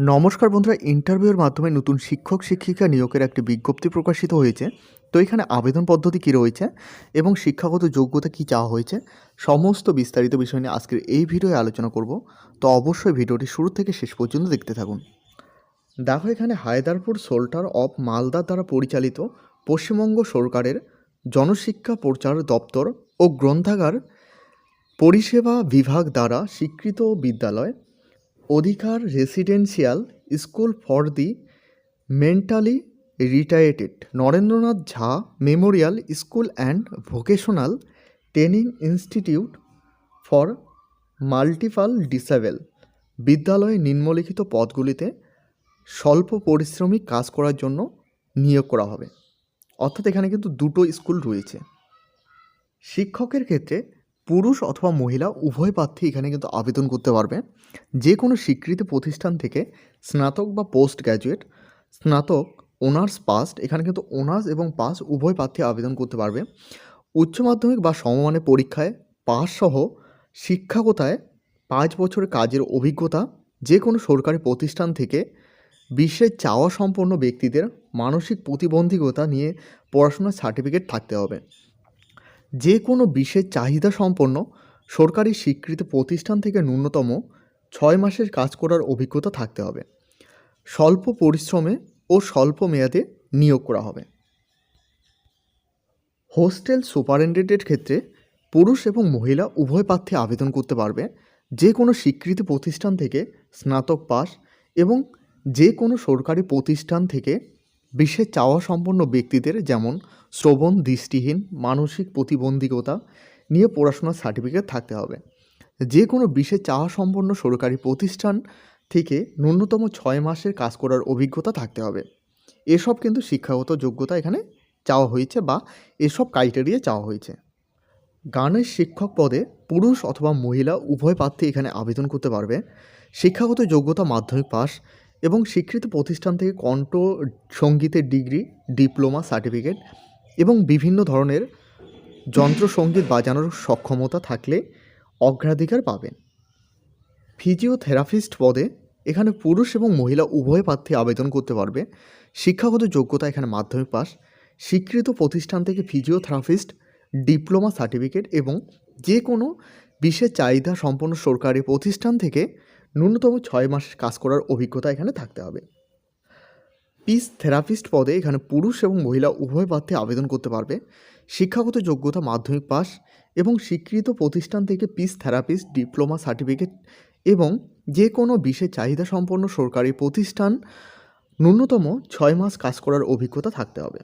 নমস্কার বন্ধুরা, ইন্টারভিউয়ের মাধ্যমে নতুন শিক্ষক শিক্ষিকা নিয়োগের একটি বিজ্ঞপ্তি প্রকাশিত হয়েছে। তো এখানে আবেদন পদ্ধতি কী রয়েছে এবং শিক্ষাগত যোগ্যতা কী চাওয়া হয়েছে, সমস্ত বিস্তারিত বিষয় নিয়ে আজকের এই ভিডিওয়ে আলোচনা করব। তো অবশ্যই ভিডিওটি শুরু থেকে শেষ পর্যন্ত দেখতে থাকুন। দেখো, এখানে হায়দারপুর সোল্টার অফ মালদা দ্বারা পরিচালিত পশ্চিমবঙ্গ সরকারের জনশিক্ষা প্রচার দপ্তর ও গ্রন্থাগার পরিষেবা বিভাগ দ্বারা স্বীকৃত বিদ্যালয় অধিকার residential school for the mentally retarded Narendranath Jha memorial school and vocational training institute for multiple disable বিদ্যালয়ে নিম্নলিখিত পদগুলিতে স্বল্প পরিশ্রমিক কাজ করার জন্য নিয়োগ করা হবে। অর্থাৎ এখানে কিন্তু দুটো স্কুল রয়েছে। শিক্ষকের ক্ষেত্রে পুরুষ অথবা মহিলা উভয় প্রার্থী এখানে কিন্তু আবেদন করতে পারবে। যে কোনো স্বীকৃত প্রতিষ্ঠান থেকে স্নাতক বা পোস্ট গ্র্যাজুয়েট, স্নাতক, অনার্স পাস্ট, এখানে কিন্তু অনার্স এবং পাস উভয় প্রার্থী আবেদন করতে পারবে। উচ্চ মাধ্যমিক বা সমমানের পরীক্ষায় পাস সহ শিক্ষকতায় 5 বছরের কাজের অভিজ্ঞতা যে কোনো সরকারি প্রতিষ্ঠান থেকে বিশ্বের চাওয়া সম্পন্ন ব্যক্তিদের মানসিক প্রতিবন্ধকতা নিয়ে পড়াশোনার সার্টিফিকেট থাকতে হবে। যে কোনো বিশেষ চাহিদা সম্পন্ন সরকারি স্বীকৃত প্রতিষ্ঠান থেকে ন্যূনতম 6 মাসের কাজ করার অভিজ্ঞতা থাকতে হবে। স্বল্প পরিশ্রমে ও স্বল্প মেয়াদে নিয়োগ করা হবে। হোস্টেল সুপারিনটেন্ডেন্টের ক্ষেত্রে পুরুষ এবং মহিলা উভয় প্রার্থী আবেদন করতে পারবে। যে কোনো স্বীকৃত প্রতিষ্ঠান থেকে স্নাতক পাস এবং যে কোনো সরকারি প্রতিষ্ঠান থেকে বিশেষ চাওয়া সম্পন্ন ব্যক্তিদের যেমন শ্রবণ দৃষ্টিহীন, মানসিক প্রতিবন্ধকতা নিয়ে পড়াশোনার সার্টিফিকেট থাকতে হবে। যে কোনো বিশেষ চাওয়া সম্পন্ন সরকারি প্রতিষ্ঠান থেকে ন্যূনতম 6 মাসের কাজ করার অভিজ্ঞতা থাকতে হবে। এসব কিন্তু শিক্ষাগত যোগ্যতা এখানে চাওয়া হয়েছে বা এসব ক্রাইটেরিয়া চাওয়া হয়েছে। গানের শিক্ষক পদে পুরুষ অথবা মহিলা উভয় প্রার্থী এখানে আবেদন করতে পারবে। শিক্ষাগত যোগ্যতা মাধ্যমিক পাস এবং স্বীকৃত প্রতিষ্ঠান থেকে কণ্ঠ সঙ্গীতের ডিগ্রি, ডিপ্লোমা সার্টিফিকেট এবং বিভিন্ন ধরনের যন্ত্রসঙ্গীত বাজানোর সক্ষমতা থাকলে অগ্রাধিকার পাবেন। ফিজিওথেরাপিস্ট পদে এখানে পুরুষ এবং মহিলা উভয় প্রার্থী আবেদন করতে পারবে। শিক্ষাগত যোগ্যতা এখানে মাধ্যমিক পাস, স্বীকৃত প্রতিষ্ঠান থেকে ফিজিওথেরাপিস্ট ডিপ্লোমা সার্টিফিকেট এবং যে কোনো বিশেষ চাহিদা সম্পন্ন সরকারি প্রতিষ্ঠান থেকে ন্যূনতম 6 মাসের কাজ করার অভিজ্ঞতা এখানে থাকতে হবে। স্পিচ থেরাপিস্ট পদে এখানে পুরুষ এবং মহিলা উভয় প্রার্থী আবেদন করতে পারবে। শিক্ষাগত যোগ্যতা মাধ্যমিক পাস এবং স্বীকৃত প্রতিষ্ঠান থেকে স্পিচ থেরাপিস্ট ডিপ্লোমা সার্টিফিকেট এবং যে কোনো বিশেষ চাহিদা সম্পন্ন সরকারি প্রতিষ্ঠান ন্যূনতম 6 মাস কাজ করার অভিজ্ঞতা থাকতে হবে।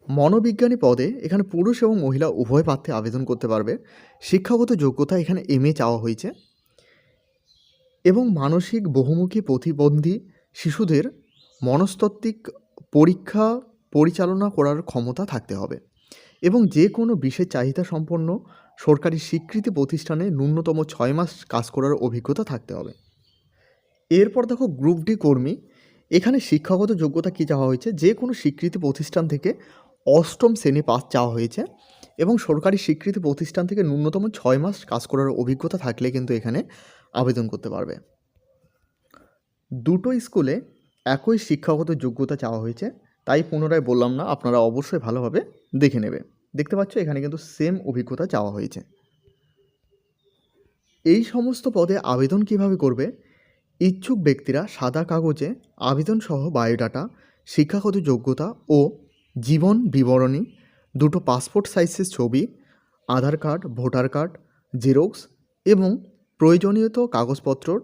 মনোবিজ্ঞানী পদে এখানে পুরুষ এবং মহিলা উভয় প্রার্থী আবেদন করতে পারবে। শিক্ষাগত যোগ্যতা এখানে MA চাওয়া হয়েছে এবং মানসিক বহুমুখী প্রতিবন্ধী শিশুদের মনস্তাত্ত্বিক পরীক্ষা পরিচালনা করার ক্ষমতা থাকতে হবে এবং যে কোনো বিশেষ চাহিদা সম্পন্ন সরকারি স্বীকৃতি প্রতিষ্ঠানে ন্যূনতম 6 মাস কাজ করার অভিজ্ঞতা থাকতে হবে। এরপর দেখো, গ্রুপ ডি কর্মী, এখানে শিক্ষাগত যোগ্যতা কী চাওয়া হয়েছে, যে কোনো স্বীকৃতি প্রতিষ্ঠান থেকে 8ম শ্রেণী পাস চাওয়া হয়েছে এবং সরকারি স্বীকৃতি প্রতিষ্ঠান থেকে ন্যূনতম 6 মাস কাজ করার অভিজ্ঞতা থাকলে কিন্তু এখানে আবেদন করতে পারবে। দুটো স্কুলে একই শিক্ষাগত যোগ্যতা চাওয়া হয়েছে, তাই পুনরায় বললাম না, আপনারা অবশ্যই ভালোভাবে দেখে নেবে। দেখতে পাচ্ছ এখানে কিন্তু সেম অভিজ্ঞতা চাওয়া হয়েছে। এই সমস্ত পদে আবেদন কিভাবে করবে? ইচ্ছুক ব্যক্তিরা সাদা কাগজে আবেদনসহ বায়োডাটা, শিক্ষাগত যোগ্যতা ও জীবন বিবরণী, দুটো পাসপোর্ট সাইজের ছবি, আধার কার্ড, ভোটার কার্ড, জেরক্স এবং প্রয়োজনীয় কাগজপত্রর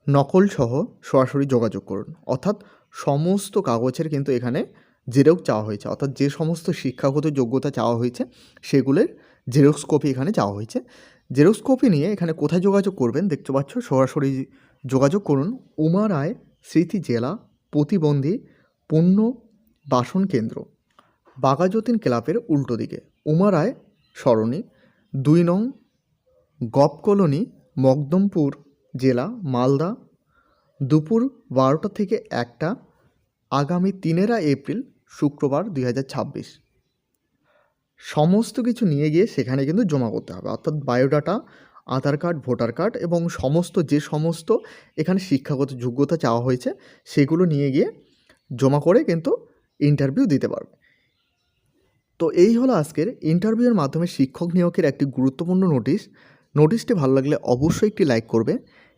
নকলসহ সরাসরি যোগাযোগ করুন। অর্থাৎ সমস্ত কাগজের কিন্তু এখানে জেরক্স চাওয়া হয়েছে। অর্থাৎ যে সমস্ত শিক্ষাগত যোগ্যতা চাওয়া হয়েছে সেগুলোর জেরক্স কপি এখানে চাওয়া হয়েছে। জেরক্স কপি নিয়ে এখানে কোথায় যোগাযোগ করবেন দেখতে পাচ্ছ, সরাসরি যোগাযোগ করুন উমা রায় স্মৃতি জেলা প্রতিবন্ধী পুনর্বাসন কেন্দ্র, বাঘাযতীন ক্লাবের উল্টো দিকে, উমা রায় সরণি, 2 নং গপ কলোনি, মকদমপুর জেলা, মালদা, দুপুর 12টা থেকে 1টা, আগামী 3 এপ্রিল শুক্রবার 2026। সমস্ত কিছু নিয়ে গিয়ে সেখানে কিন্তু জমা করতে হবে। অর্থাৎ বায়োডাটা, আধার কার্ড, ভোটার কার্ড এবং যে সমস্ত এখানে শিক্ষাগত যোগ্যতা চাওয়া হয়েছে সেগুলো নিয়ে গিয়ে জমা করে কিন্তু ইন্টারভিউ দিতে পারবে। তো এই হলো আজকের ইন্টারভিউয়ের মাধ্যমে শিক্ষক নিয়োগের একটি গুরুত্বপূর্ণ নোটিশ। নোটিশটি ভালো লাগলে অবশ্যই একটি লাইক করবে।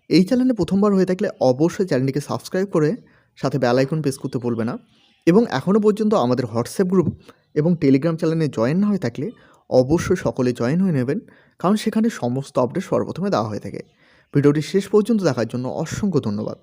এই চ্যানেলে প্রথমবার হয়ে থাকলে অবশ্যই চ্যানেলটিকে সাবস্ক্রাইব করে সাথে বেল আইকন প্রেস করতে ভুলবে না। এবং এখনও পর্যন্ত আমাদের হোয়াটসঅ্যাপ গ্রুপ এবং টেলিগ্রাম চ্যানেলে জয়েন না হয়ে থাকলে অবশ্যই সকলে জয়েন হয়ে নেবেন, কারণ সেখানে সমস্ত আপডেট সর্বপ্রথমে দেওয়া হয়ে থাকে। ভিডিওটি শেষ পর্যন্ত দেখার জন্য অসংখ্য ধন্যবাদ।